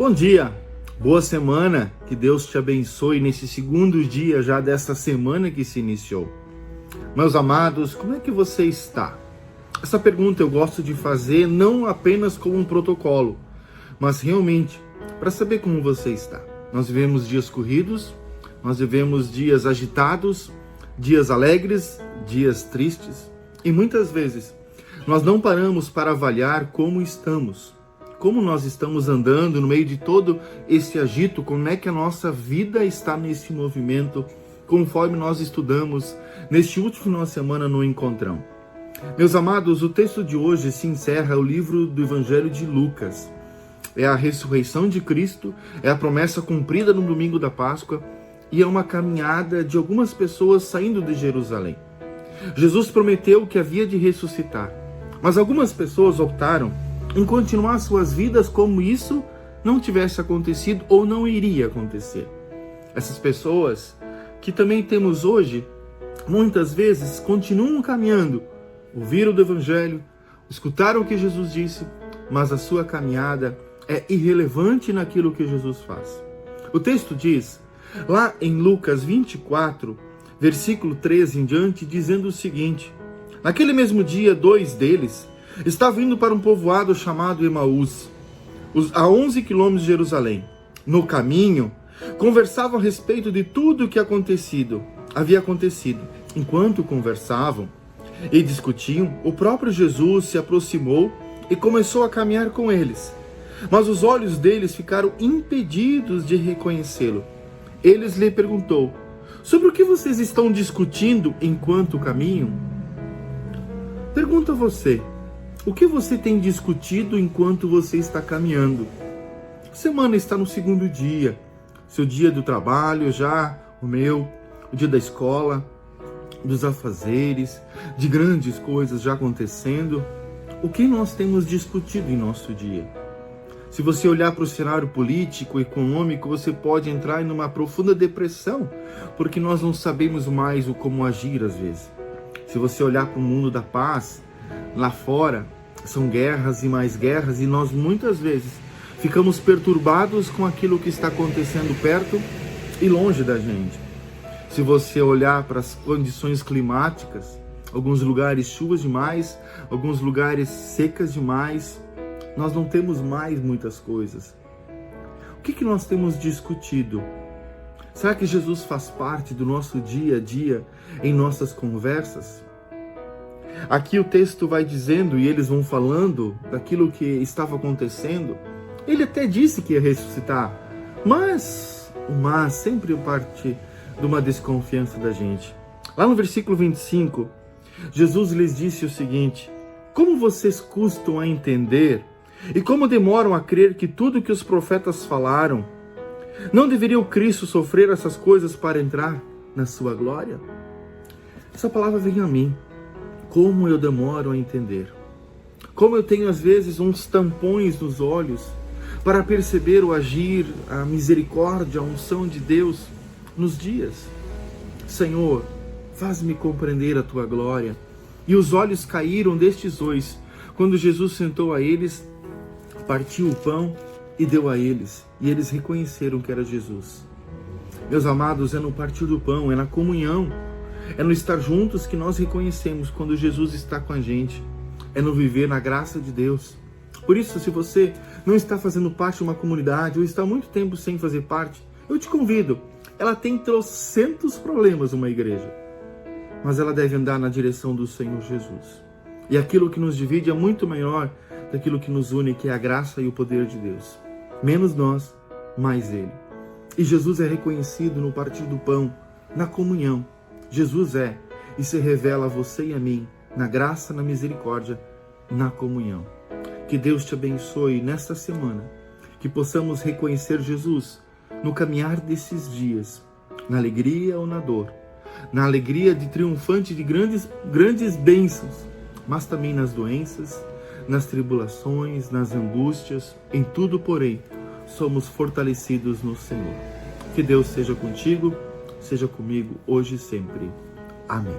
Bom dia, boa semana, que Deus te abençoe nesse segundo dia já dessa semana que se iniciou. Meus amados, como é que você está? Essa pergunta eu gosto de fazer não apenas como um protocolo, mas realmente para saber como você está. Nós vivemos dias corridos, nós vivemos dias agitados, dias alegres, dias tristes, e muitas vezes nós não paramos para avaliar como estamos. Como nós estamos andando no meio de todo esse agito, como é que a nossa vida está nesse movimento, conforme nós estudamos neste último final de semana no Encontrão. Meus amados, o texto de hoje se encerra o livro do Evangelho de Lucas. É a ressurreição de Cristo, é a promessa cumprida no domingo da Páscoa e é uma caminhada de algumas pessoas saindo de Jerusalém. Jesus prometeu que havia de ressuscitar, mas algumas pessoas optaram em continuar suas vidas como isso não tivesse acontecido ou não iria acontecer. Essas pessoas que também temos hoje, muitas vezes continuam caminhando, ouviram do Evangelho, escutaram o que Jesus disse, mas a sua caminhada é irrelevante naquilo que Jesus faz. O texto diz, lá em Lucas 24, versículo 13 em diante, dizendo o seguinte: naquele mesmo dia, 2 deles estavam indo para um povoado chamado Emaús, a 11 quilômetros de Jerusalém. No caminho, conversavam a respeito de tudo o que havia acontecido. Enquanto conversavam e discutiam, o próprio Jesus se aproximou e começou a caminhar com eles. Mas os olhos deles ficaram impedidos de reconhecê-lo. Eles lhe perguntou: sobre o que vocês estão discutindo enquanto caminham? Pergunto a você: o que você tem discutido enquanto você está caminhando? A semana está no segundo dia, seu dia do trabalho já, o dia da escola, dos afazeres, de grandes coisas já acontecendo. O que nós temos discutido em nosso dia? Se você olhar para o cenário político, econômico, você pode entrar em uma profunda depressão, porque nós não sabemos mais como agir às vezes. Se você olhar para o mundo da paz, lá fora, são guerras e mais guerras, e nós muitas vezes ficamos perturbados com aquilo que está acontecendo perto e longe da gente. Se você olhar para as condições climáticas, alguns lugares chuvas demais, alguns lugares secas demais, nós não temos mais muitas coisas. O que nós temos discutido? Será que Jesus faz parte do nosso dia a dia em nossas conversas? Aqui o texto vai dizendo, e eles vão falando daquilo que estava acontecendo. Ele até disse que ia ressuscitar, mas sempre parte de uma desconfiança da gente. Lá no versículo 25, Jesus lhes disse o seguinte: como vocês custam a entender e como demoram a crer que tudo que os profetas falaram, não deveria o Cristo sofrer essas coisas para entrar na sua glória? Essa palavra vem a mim. Como eu demoro a entender. Como eu tenho às vezes uns tampões nos olhos para perceber o agir, a misericórdia, a unção de Deus nos dias. Senhor, faz-me compreender a tua glória. E os olhos caíram destes dois quando Jesus sentou a eles, partiu o pão e deu a eles. E eles reconheceram que era Jesus. Meus amados, é no partir do pão, é na comunhão, é no estar juntos que nós reconhecemos quando Jesus está com a gente. É no viver na graça de Deus. Por isso, se você não está fazendo parte de uma comunidade ou está há muito tempo sem fazer parte, eu te convido. Ela tem trocentos problemas, uma igreja, mas ela deve andar na direção do Senhor Jesus. E aquilo que nos divide é muito maior daquilo que nos une, que é a graça e o poder de Deus. Menos nós, mais Ele. E Jesus é reconhecido no partir do pão, na comunhão. Jesus é e se revela a você e a mim na graça, na misericórdia, na comunhão. Que Deus te abençoe nesta semana, que possamos reconhecer Jesus no caminhar desses dias, na alegria ou na dor, na alegria de triunfante de grandes bênçãos, mas também nas doenças, nas tribulações, nas angústias, em tudo, porém, somos fortalecidos no Senhor. Que Deus seja contigo, seja comigo, hoje e sempre. Amém.